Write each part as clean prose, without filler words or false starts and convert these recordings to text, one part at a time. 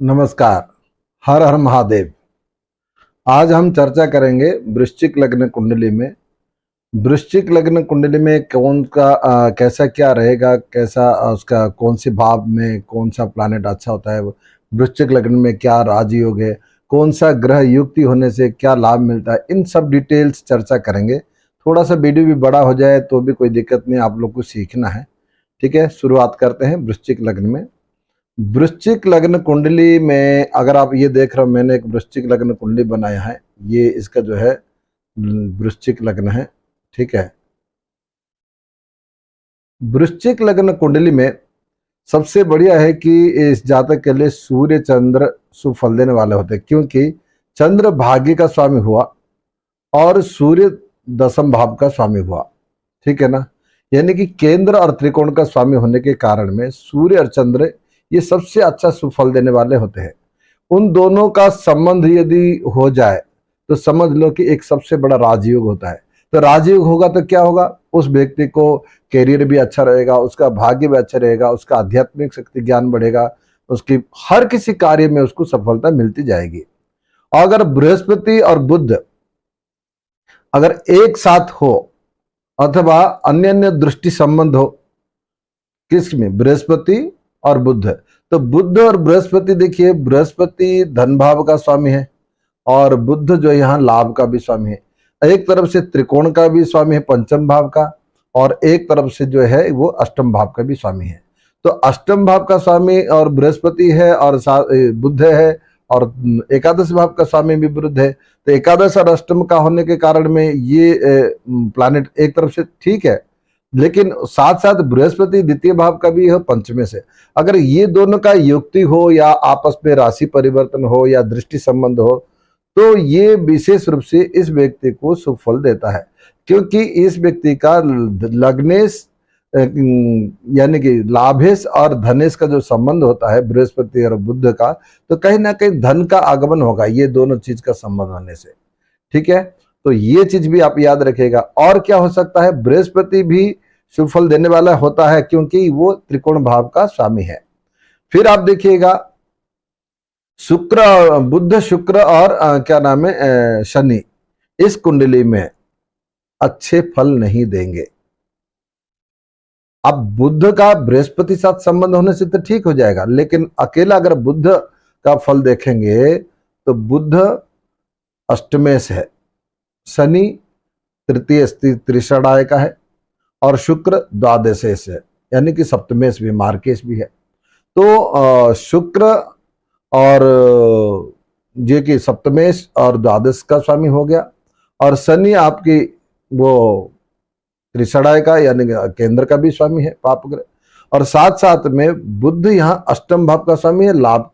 नमस्कार। हर हर महादेव। आज हम चर्चा करेंगे वृश्चिक लग्न कुंडली में। वृश्चिक लग्न कुंडली में कौन का कैसा क्या रहेगा, कैसा उसका कौन सी भाव में कौन सा प्लैनेट अच्छा होता है, वृश्चिक लग्न में क्या राजयोग है, कौन सा ग्रह युक्ति होने से क्या लाभ मिलता है, इन सब डिटेल्स चर्चा करेंगे। थोड़ा सा वीडियो भी बड़ा हो जाए तो भी कोई दिक्कत नहीं, आप लोग को सीखना है। ठीक है, शुरुआत करते हैं वृश्चिक लग्न में। वृश्चिक लग्न कुंडली में अगर आप ये देख रहे हो, मैंने एक वृश्चिक लग्न कुंडली बनाया है। ये इसका जो है वृश्चिक लग्न है। ठीक है, वृश्चिक लग्न कुंडली में सबसे बढ़िया है कि इस जातक के लिए सूर्य चंद्र शुभ फल देने वाले होते हैं, क्योंकि चंद्र भाग्य का स्वामी हुआ और सूर्य दसम भाव का स्वामी हुआ। ठीक है ना, यानी कि केंद्र और त्रिकोण का स्वामी होने के कारण में सूर्य और चंद्र ये सबसे अच्छा सुफल देने वाले होते हैं। उन दोनों का संबंध यदि हो जाए तो समझ लो कि एक सबसे बड़ा राजयोग होता है। तो राजयोग होगा तो क्या होगा, उस व्यक्ति को कैरियर भी अच्छा रहेगा, उसका भाग्य भी अच्छा रहेगा, उसका आध्यात्मिक शक्ति ज्ञान बढ़ेगा, उसकी हर किसी कार्य में उसको सफलता मिलती जाएगी। अगर बृहस्पति और बुध अगर एक साथ हो अथवा अन्य अन्य दृष्टि संबंध हो, किसमें, बृहस्पति और बुध, तो बुध और बृहस्पति, देखिए बृहस्पति धन भाव का स्वामी है और बुध जो यहाँ लाभ का भी स्वामी है। एक तरफ से त्रिकोण का भी स्वामी है, पंचम भाव का, और एक तरफ से जो है वो अष्टम भाव का भी स्वामी है। तो अष्टम भाव का स्वामी और बृहस्पति है और बुध है, और एकादश भाव का स्वामी भी बुध है। तो एकादश और अष्टम का होने के कारण में ये प्लैनेट एक तरफ से ठीक है, लेकिन साथ साथ बृहस्पति द्वितीय भाव का भी है पंचमे से। अगर ये दोनों का युक्ति हो या आपस में राशि परिवर्तन हो या दृष्टि संबंध हो तो ये विशेष रूप से इस व्यक्ति को शुभ फल देता है, क्योंकि इस व्यक्ति का लग्नेश यानी कि लाभेश और धनेश का जो संबंध होता है बृहस्पति और बुध का, तो कहीं ना कहीं धन का आगमन होगा ये दोनों चीज का संबंध होने से। ठीक है, तो ये चीज भी आप याद रखिएगा। और क्या हो सकता है, बृहस्पति भी शुभ फल देने वाला होता है क्योंकि वो त्रिकोण भाव का स्वामी है। फिर आप देखिएगा शुक्र, बुध शुक्र और क्या नाम है शनि इस कुंडली में अच्छे फल नहीं देंगे। अब बुध का बृहस्पति साथ संबंध होने से तो ठीक हो जाएगा, लेकिन अकेला अगर बुध का फल देखेंगे तो बुध अष्टमेश है, शनि तृतीय त्रिषणाय का है और शुक्र द्वादशेश है, यानी कि सप्तमेश भी, मार्केश भी है। तो शुक्र और जो कि सप्तमेश और द्वादश का स्वामी हो गया, और शनि आपकी वो त्रिषणाय का यानी केंद्र का भी स्वामी है, पाप ग्रह, और साथ साथ में बुध यहाँ अष्टम भाव का स्वामी है, लाभ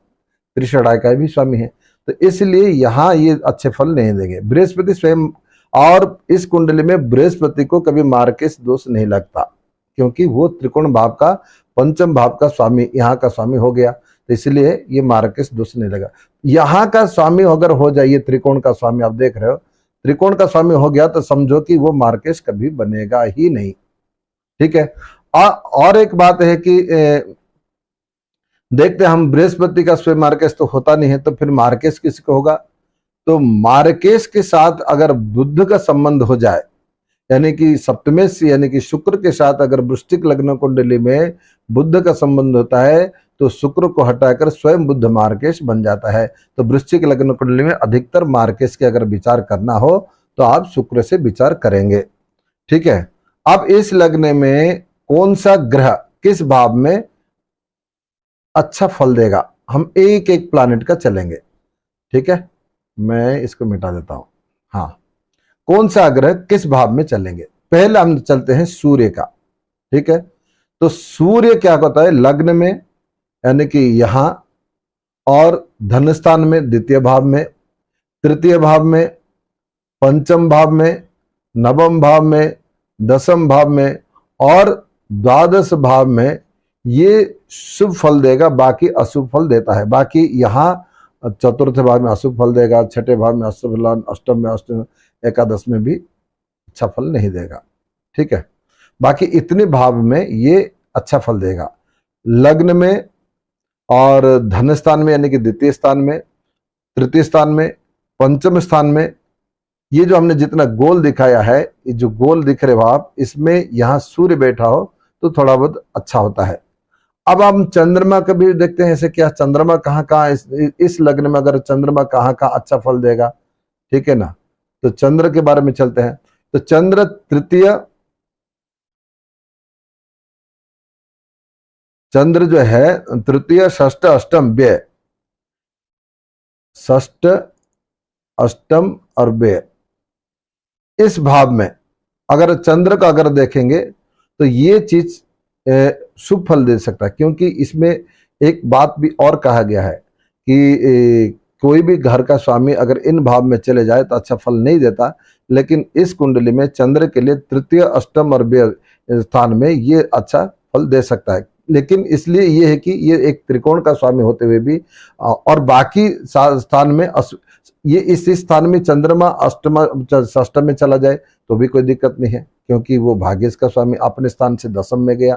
त्रिषणाय का भी स्वामी है। तो इसलिए यहाँ ये अच्छे फल नहीं देंगे। बृहस्पति स्वयं, और इस कुंडली में बृहस्पति को कभी मार्केश दोष नहीं लगता, क्योंकि वो त्रिकोण भाव का पंचम भाव का स्वामी यहाँ का स्वामी हो गया, तो इसलिए ये मार्केश दोष नहीं लगा। यहाँ का स्वामी अगर हो जाए, त्रिकोण का स्वामी आप देख रहे हो, त्रिकोण का स्वामी हो गया तो समझो कि वो मार्केश कभी बनेगा ही नहीं। ठीक है, और एक बात है कि देखते हम बृहस्पति का स्वयं मार्केश तो होता नहीं है, तो फिर मार्केश किसको होगा, तो मार्केश के साथ अगर बुध का संबंध हो जाए, यानी कि सप्तमेश यानी कि शुक्र के साथ अगर वृश्चिक लग्न कुंडली में बुध का संबंध होता है तो शुक्र को हटाकर स्वयं बुध मार्केश बन जाता है। तो वृश्चिक लग्न कुंडली में अधिकतर मार्केश के अगर विचार करना हो तो आप शुक्र से विचार करेंगे। ठीक है, अब इस लग्न में कौन सा ग्रह किस भाव में अच्छा फल देगा, हम एक एक प्लैनेट का चलेंगे। ठीक है, मैं इसको मिटा देता हूं। हाँ, कौन सा ग्रह किस भाव में चलेंगे, पहले हम चलते हैं सूर्य का। ठीक है, तो सूर्य क्या होता है लग्न में, यानी कि यहां, और धन स्थान में द्वितीय भाव में, तृतीय भाव में, पंचम भाव में, नवम भाव में, दसम भाव में और द्वादश भाव में ये शुभ फल देगा, बाकी अशुभ फल देता है। बाकी यहाँ चतुर्थ भाव में अशुभ फल देगा, छठे भाव में अशुभ फल, अष्टम में अष्टम, एकादश में भी अच्छा फल नहीं देगा। ठीक है, बाकी इतने भाव में ये अच्छा फल देगा। लग्न में और धन स्थान में यानी कि द्वितीय स्थान में, तृतीय स्थान में, पंचम स्थान में, ये जो हमने जितना गोल दिखाया है, ये जो गोल दिख रहे हो आप, इसमें यहां सूर्य बैठा हो तो थोड़ा बहुत अच्छा होता है। अब हम चंद्रमा का भी देखते हैं, ऐसे क्या चंद्रमा कहाँ कहाँ इस लग्न में अगर चंद्रमा कहाँ कहाँ अच्छा फल देगा, ठीक है ना। तो चंद्र के बारे में चलते हैं। तो चंद्र तृतीय, चंद्र जो है तृतीय, षष्ठ, अष्टम, व्यय, षष्ठ, अष्टम और व्यय, इस भाव में अगर चंद्र का अगर देखेंगे तो ये चीज शुभ फल दे सकता है, क्योंकि इसमें एक बात भी और कहा गया है कि कोई भी घर का स्वामी अगर इन भाव में चले जाए तो अच्छा फल नहीं देता, लेकिन इस कुंडली में चंद्र के लिए तृतीय, अष्टम और व्यय स्थान में ये अच्छा फल दे सकता है। लेकिन इसलिए ये है कि ये एक त्रिकोण का स्वामी होते हुए भी और बाकी स्थान में ये इस स्थान में चंद्रमा अष्टम षष्टम में चला जाए तो भी कोई दिक्कत नहीं है, क्योंकि वो भाग्येश का स्वामी अपने स्थान से दशम में गया,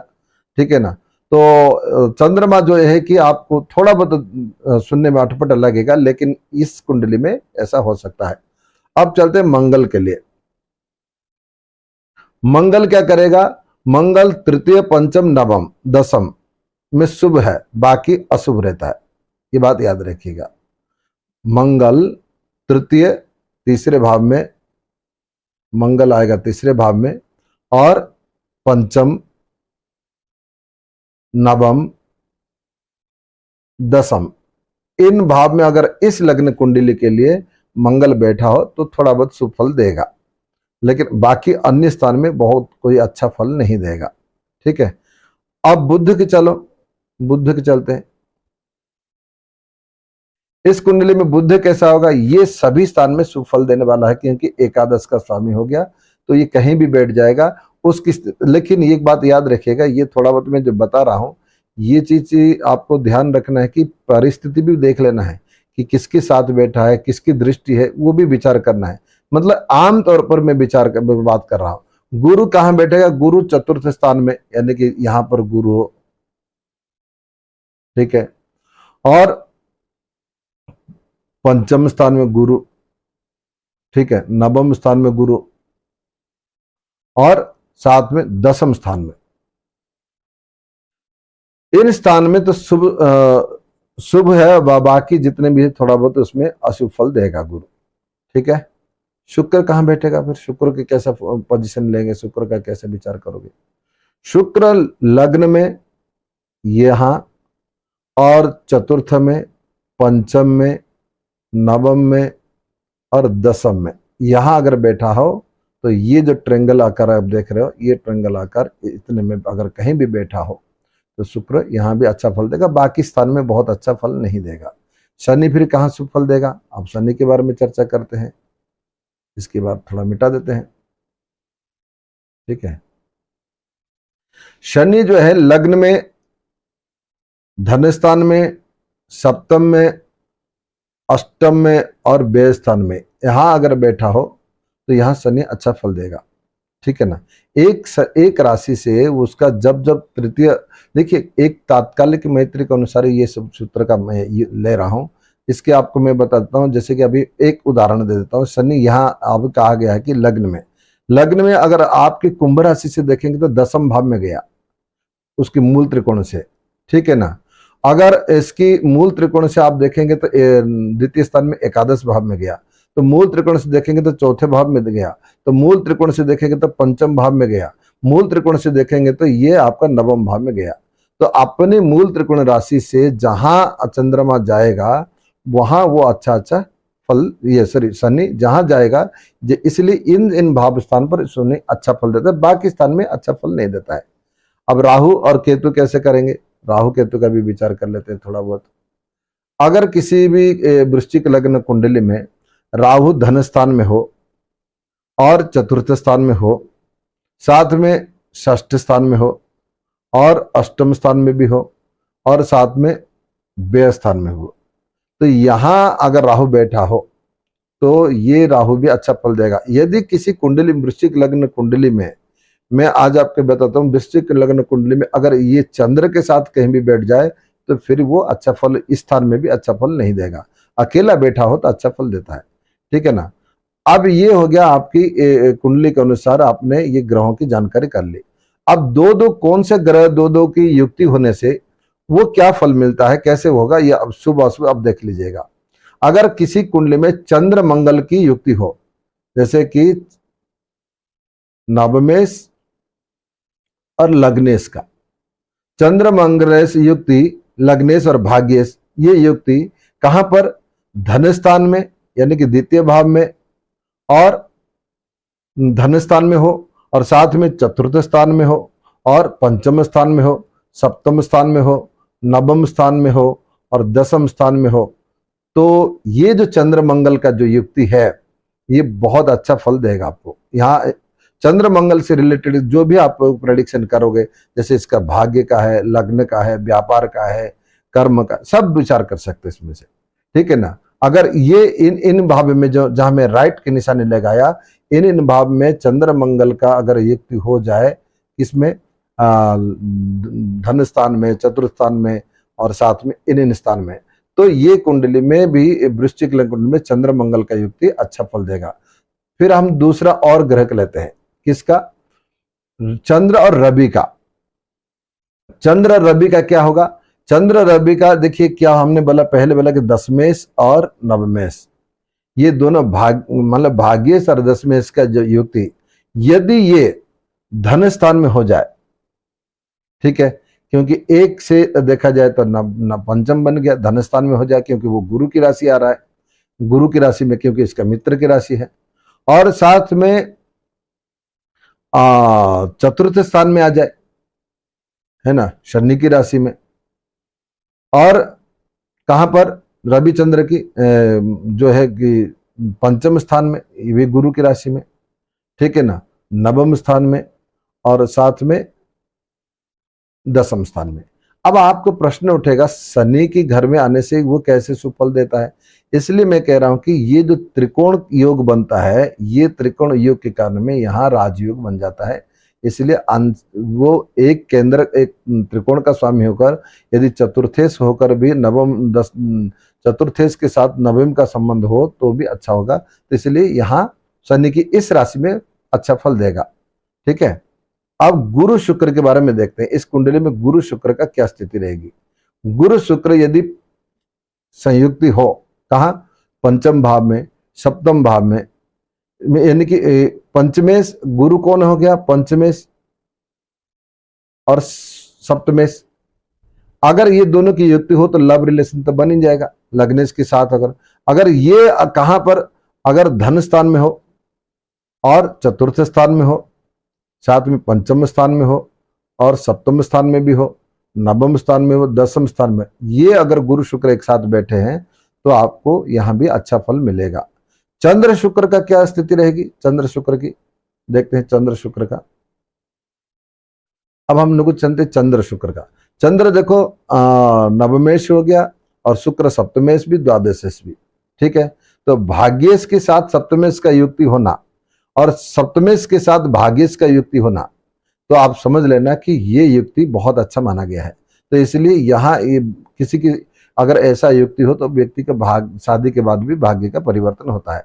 ठीक है ना। तो चंद्रमा जो है कि आपको थोड़ा बहुत सुनने में अटपट लगेगा, लेकिन इस कुंडली में ऐसा हो सकता है। अब चलते हैं मंगल के लिए। मंगल क्या करेगा? मंगल तृतीय, पंचम, नवम, दशम में शुभ है, बाकी अशुभ रहता है, ये बात याद रखिएगा। मंगल तृतीय, तीसरे भाव में मंगल आएगा, तीसरे भाव में, और पंचम, नवम, दशम, इन भाव में अगर इस लग्न कुंडली के लिए मंगल बैठा हो तो थोड़ा बहुत शुभ फल देगा, लेकिन बाकी अन्य स्थान में बहुत कोई अच्छा फल नहीं देगा, ठीक है। अब बुध की चलो, बुध के चलते हैं। इस कुंडली में बुध कैसा होगा? ये सभी स्थान में शुभ फल देने वाला है, क्योंकि एकादश का स्वामी हो गया, तो ये कहीं भी बैठ जाएगा उसकी। लेकिन एक बात याद रखिएगा, ये थोड़ा बहुत मैं जो बता रहा हूं, ये चीज आपको ध्यान रखना है कि परिस्थिति भी देख लेना है कि किसके साथ बैठा है, किसकी दृष्टि है, वो भी विचार करना है। मतलब आम तौर पर मैं विचार कर बात कर रहा हूं। गुरु कहां बैठेगा? गुरु चतुर्थ स्थान में, यानी कि यहां पर गुरु हो, ठीक है। और पंचम स्थान में गुरु, ठीक है, नवम स्थान में गुरु, और साथ में दशम स्थान में। इन स्थान में तो शुभ है, बाकी जितने भी है थोड़ा बहुत उसमें अशुभ फल देगा गुरु, ठीक है। शुक्र कहां बैठेगा? फिर शुक्र के कैसा पोजीशन लेंगे, शुक्र का कैसे विचार करोगे? शुक्र लग्न में यहां, और चतुर्थ में, पंचम में, नवम में और दशम में, यहां अगर बैठा हो तो ये जो ट्रेंगल आकार आप देख रहे हो, ये ट्रेंगल आकार इतने में अगर कहीं भी बैठा हो तो शुक्र यहां भी अच्छा फल देगा, बाकी स्थान में बहुत अच्छा फल नहीं देगा। शनि फिर कहां शुभ फल देगा? अब शनि के बारे में चर्चा करते हैं, इसके बाद थोड़ा मिटा देते हैं, ठीक है। शनि जो है लग्न में, धन स्थान में, सप्तम में, अष्टम में और व्यय स्थान में, यहां अगर बैठा हो तो यहां शनि अच्छा फल देगा, ठीक है ना। एक राशि से उसका जब जब तृतीय, देखिए एक तात्कालिक मैत्री के अनुसार ये सब सूत्र का मैं ये ले रहा हूं, इसके आपको मैं बताता हूं। जैसे कि अभी एक उदाहरण दे देता हूं। शनि यहाँ अब कहा गया है कि लग्न में अगर आपके कुंभ राशि से देखेंगे तो दशम भाव में गया उसकी मूल त्रिकोण से, ठीक है ना। अगर इसकी मूल त्रिकोण से आप देखेंगे तो द्वितीय स्थान में एकादश भाव में गया, तो मूल त्रिकोण से देखेंगे तो चौथे भाव में गया, तो मूल त्रिकोण से देखेंगे तो पंचम भाव में गया, मूल त्रिकोण से देखेंगे तो ये आपका नवम भाव में गया। तो अपने मूल त्रिकोण राशि से जहां चंद्रमा जाएगा वहां वो अच्छा फल, ये शनि जहां जाएगा, इसलिए इन भाव स्थान पर शनि अच्छा फल देता है, बाकी स्थान में अच्छा फल नहीं देता है। अब राहु और केतु कैसे करेंगे? राहु केतु का भी विचार कर लेते हैं थोड़ा बहुत। अगर किसी भी वृश्चिक लग्न कुंडली में राहु धन स्थान में हो और चतुर्थ स्थान में हो, साथ में षष्ठ स्थान में हो और अष्टम स्थान में भी हो, और साथ में व्यय स्थान में हो, तो यहां अगर राहु बैठा हो तो ये राहु भी अच्छा फल देगा। यदि किसी कुंडली, वृश्चिक लग्न कुंडली में, मैं आज आपको बताता हूं, वृश्चिक लग्न कुंडली में अगर ये चंद्र के साथ कहीं भी बैठ जाए तो फिर वो अच्छा फल इस स्थान में भी अच्छा फल नहीं देगा। अकेला बैठा हो तो अच्छा फल देता है, ठीक है ना। अब ये हो गया आपकी कुंडली के अनुसार आपने ये ग्रहों की जानकारी कर ली। अब दो दो कौन से ग्रह दो दो की युक्ति होने से वो क्या फल मिलता है, कैसे होगा, ये अब शुभ अशुभ अब देख लीजिएगा। अगर किसी कुंडली में चंद्र मंगल की युक्ति हो, जैसे कि नवमेश और लग्नेश का, चंद्र मंगलेश युक्ति, लग्नेश और भाग्येश, ये युक्ति कहां पर, धन स्थान में यानी कि द्वितीय भाव में और धन स्थान में हो, और साथ में चतुर्थ स्थान में हो, और पंचम स्थान में हो, सप्तम स्थान में हो, नवम स्थान में हो और दसम स्थान में हो, तो ये जो चंद्र मंगल का जो युक्ति है ये बहुत अच्छा फल देगा आपको। यहाँ चंद्र मंगल से रिलेटेड जो भी आप प्रेडिक्शन करोगे, जैसे इसका भाग्य का है, लग्न का है, व्यापार का है, कर्म का, सब विचार कर सकते इसमें से, ठीक है ना। अगर ये इन भाव में जो जहां में राइट की निशानी लगाया, इन भाव में चंद्र मंगल का अगर युक्ति हो जाए, इसमें धन स्थान में, चतुर्थ स्थान में और साथ में इन स्थान में, तो ये कुंडली में भी, वृश्चिक लग्न कुंडली में चंद्र मंगल का युक्ति अच्छा फल देगा। फिर हम दूसरा और ग्रह लेते हैं, किसका, चंद्र और रवि का। चंद्र और रवि का क्या होगा, चंद्र रवि का देखिए क्या हमने बोला, पहले बोला कि दशमेश और नवमेश, ये दोनों मतलब भाग्येश और दशमेश का जो युक्ति, यदि ये धन स्थान में हो जाए, ठीक है, क्योंकि एक से देखा जाए तो न पंचम बन गया, धन स्थान में हो जाए क्योंकि वो गुरु की राशि आ रहा है, गुरु की राशि में क्योंकि इसका मित्र की राशि है, और साथ में चतुर्थ स्थान में आ जाए, है ना, शनि की राशि में, और कहां पर, रविचंद्र की जो है कि पंचम स्थान में, वे गुरु की राशि में, ठीक है ना, नवम स्थान में और साथ में दसम स्थान में। अब आपको प्रश्न उठेगा, शनि की घर में आने से वो कैसे सुफल देता है, इसलिए मैं कह रहा हूं कि ये जो त्रिकोण योग बनता है, ये त्रिकोण योग के कारण में यहाँ राजयोग बन जाता है। इसलिए वो एक केंद्र, एक त्रिकोण का स्वामी होकर यदि चतुर्थेश होकर भी चतुर्थेश के साथ नवम का संबंध हो तो भी अच्छा होगा। तो इसलिए यहाँ शनि की इस राशि में अच्छा फल देगा, ठीक है। अब गुरु शुक्र के बारे में देखते हैं, इस कुंडली में गुरु शुक्र का क्या स्थिति रहेगी। गुरु शुक्र यदि संयुक्ति हो, कहा, पंचम भाव में, सप्तम भाव में, यानी कि पंचमेश, गुरु कौन हो गया, पंचमेश और सप्तमेश, अगर ये दोनों की युक्ति हो तो लव रिलेशन तो बन ही जाएगा लग्नेश के साथ। अगर ये कहां पर, अगर धन स्थान में हो और चतुर्थ स्थान में हो, साथ में पंचम स्थान में हो और सप्तम स्थान में भी हो, नवम स्थान में हो, दसम स्थान में, ये अगर गुरु शुक्र एक साथ बैठे हैं तो आपको यहां भी अच्छा फल मिलेगा। चंद्र शुक्र का क्या स्थिति रहेगी, चंद्र शुक्र की देखते हैं, चंद्र शुक्र का। अब हम लोग चलते चंद्र शुक्र का। चंद्र देखो नवमेश हो गया और शुक्र सप्तमेश भी, द्वादशेश भी, ठीक है। तो भाग्येश के साथ सप्तमेश का युक्ति होना और सप्तमेश के साथ भाग्येश का युक्ति होना, तो आप समझ लेना कि ये युक्ति बहुत अच्छा माना गया है। तो इसलिए यहाँ किसी की अगर ऐसा युक्ति हो तो व्यक्ति का शादी के बाद भी भाग्य का परिवर्तन होता है।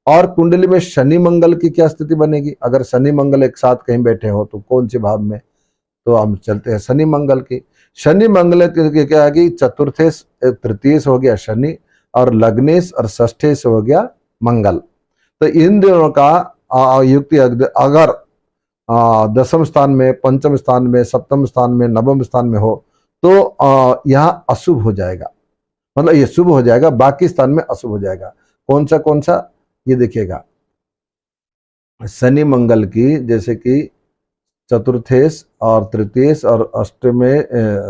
और कुंडली में शनि मंगल की क्या स्थिति बनेगी, अगर शनि मंगल एक साथ कहीं बैठे हो तो कौन से भाव में, तो हम चलते हैं शनि मंगल की। शनि मंगल की क्या है कि चतुर्थेश तृतीयेश हो गया शनि और लग्नेश और षष्ठेश हो गया मंगल। तो इन दोनों का युक्ति अगर दसम स्थान में, पंचम स्थान में, सप्तम स्थान में, नवम स्थान में हो तो यहाँ अशुभ हो जाएगा, मतलब ये शुभ हो जाएगा, बाकी स्थान में अशुभ हो जाएगा। कौन सा ये देखिएगा, शनि मंगल की जैसे कि चतुर्थेश और तृतीयेश और अष्टमेश,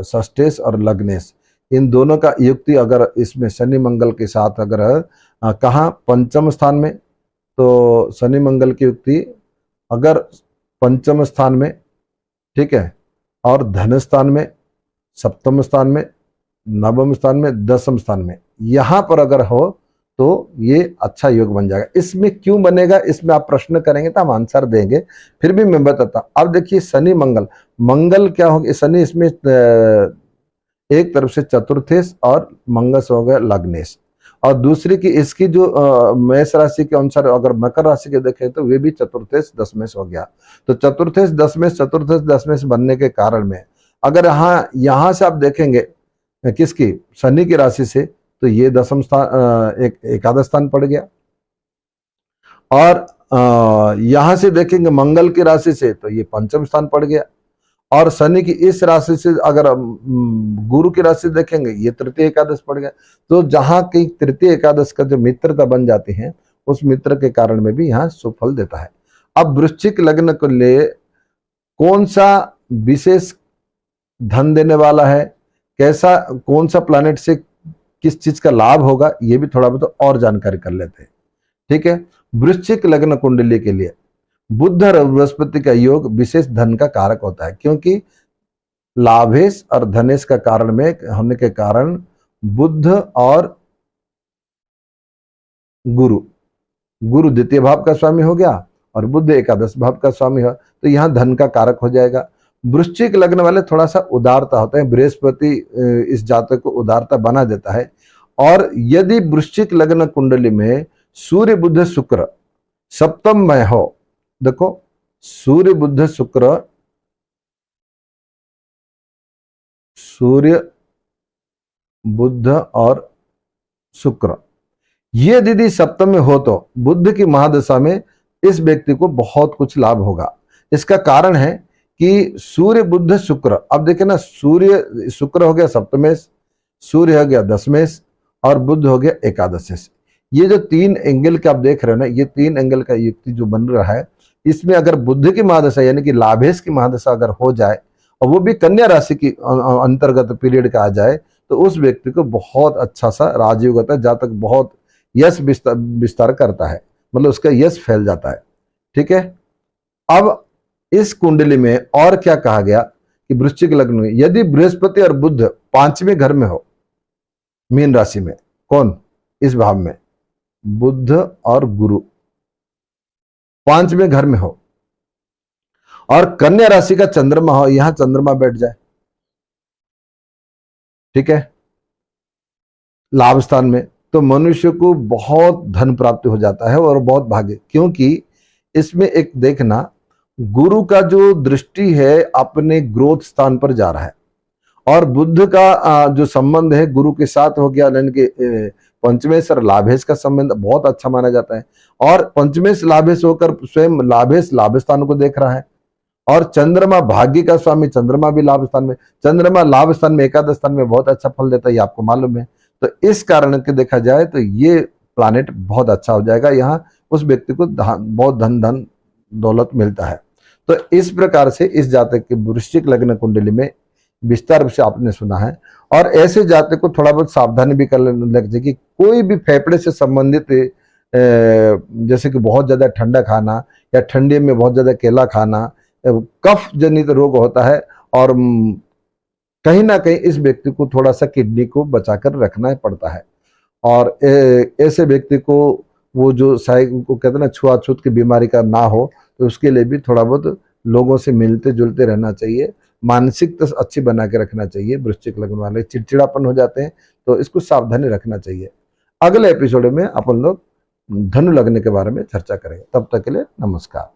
षष्ठेश और लग्नेश, इन दोनों का युक्ति अगर इसमें शनि मंगल के साथ अगर कहाँ, पंचम स्थान में, तो शनि मंगल की युक्ति अगर पंचम स्थान में, ठीक है, और धन स्थान में, सप्तम स्थान में, नवम स्थान में, दसम स्थान में, यहां पर अगर हो तो ये अच्छा योग बन जाएगा। इसमें क्यों बनेगा, इसमें आप प्रश्न करेंगे तो हम आंसर देंगे, फिर भी मैं बताता हूं। अब देखिए शनि मंगल, मंगल क्या होगा, शनि इसमें एक तरफ से चतुर्थेश और मंगस हो गया लग्नेश, और दूसरी की इसकी जो मेष राशि के अनुसार अगर मकर राशि के देखें तो वे भी चतुर्थेश दशमेश हो गया। तो चतुर्थेश दशमेश बनने के कारण में अगर यहाँ से आप देखेंगे किसकी, शनि की राशि से, तो ये दशम स्थान एकादश स्थान पड़ गया। और यहां से देखेंगे मंगल की राशि से तो ये पंचम स्थान पड़ गया। और शनि की इस राशि से अगर गुरु की राशि देखेंगे ये तृतीय एकादश पड़ गया। तो जहां की तृतीय एकादश का जो मित्रता बन जाती है उस मित्र के कारण में भी यहाँ सुफल देता है। अब वृश्चिक लग्न को लिए कौन सा विशेष धन देने वाला है, कैसा कौन सा प्लैनेट से किस चीज का लाभ होगा, ये भी थोड़ा बहुत और जानकारी कर लेते हैं। ठीक है, वृश्चिक लग्न कुंडली के लिए बुध और बृहस्पति का योग विशेष धन का कारक होता है, क्योंकि लाभेश और धनेश का कारण में होने के कारण बुध और गुरु द्वितीय भाव का स्वामी हो गया और बुध एकादश भाव का स्वामी हो, तो यहां धन का कारक हो जाएगा। वृश्चिक लग्न वाले थोड़ा सा उदारता होते हैं, बृहस्पति इस जातक को उदारता बना देता है। और यदि वृश्चिक लग्न कुंडली में सूर्य बुध शुक्र सप्तम में हो, देखो सूर्य बुध शुक्र, सूर्य बुध और शुक्र ये दीदी सप्तम में हो तो बुध की महादशा में इस व्यक्ति को बहुत कुछ लाभ होगा। इसका कारण है कि सूर्य बुध शुक्र, अब देखे ना, सूर्य शुक्र हो गया सप्तमेश, सूर्य हो गया दशमेश और बुध हो गया एकादशेश। ये जो तीन एंगल के आप देख रहे हो ना, ये तीन एंगल का युक्ति जो बन रहा है, इसमें अगर बुध की महादशा यानी कि लाभेश की महादशा अगर हो जाए और वो भी कन्या राशि की अंतर्गत पीरियड का आ जाए तो उस व्यक्ति को बहुत अच्छा सा राजयोग होता है, जातक बहुत यश विस्तार करता है, मतलब उसका यश फैल जाता है। ठीक है, अब इस कुंडली में और क्या कहा गया कि वृश्चिक लग्न में यदि बृहस्पति और बुध पांचवें घर में हो, मीन राशि में, कौन इस भाव में बुध और गुरु पांचवें घर में हो और कन्या राशि का चंद्रमा हो, यहां चंद्रमा बैठ जाए, ठीक है, लाभ स्थान में, तो मनुष्य को बहुत धन प्राप्त हो जाता है और बहुत भाग्य, क्योंकि इसमें एक देखना गुरु का जो दृष्टि है अपने ग्रोथ स्थान पर जा रहा है और बुध का जो संबंध है गुरु के साथ हो गया, यानी कि पंचमेश और लाभेश का संबंध बहुत अच्छा माना जाता है। और पंचमेश लाभेश होकर स्वयं लाभेश लाभ स्थान को देख रहा है और चंद्रमा भाग्य का स्वामी, चंद्रमा भी लाभ स्थान में, चंद्रमा लाभ स्थान में एकादश स्थान में बहुत अच्छा फल देता है, ये आपको मालूम है। तो इस कारण के देखा जाए तो ये प्लानेट बहुत अच्छा हो जाएगा, यहाँ उस व्यक्ति को बहुत धन दौलत मिलता है। तो इस प्रकार से इस जातक के वृश्चिक लग्न कुंडली में विस्तार से आपने सुना है। और ऐसे जातक को थोड़ा बहुत सावधानी भी कर लेना चाहिए कि कोई भी फेफड़े से संबंधित जैसे कि बहुत ज्यादा ठंडा खाना या ठंडी में बहुत ज्यादा केला खाना, कफ जनित रोग होता है और कहीं ना कहीं इस व्यक्ति को थोड़ा सा किडनी को बचाकर रखना पड़ता है। और ऐसे व्यक्ति को वो जो को कहते हैं ना छुआछूत की बीमारी का ना हो, तो उसके लिए भी थोड़ा बहुत लोगों से मिलते जुलते रहना चाहिए, मानसिकता अच्छी बना के रखना चाहिए। वृश्चिक लग्न वाले चिड़चिड़ापन हो जाते हैं, तो इसको सावधानी रखना चाहिए। अगले एपिसोड में अपन लोग धनु लग्न के बारे में चर्चा करेंगे। तब तक के लिए नमस्कार।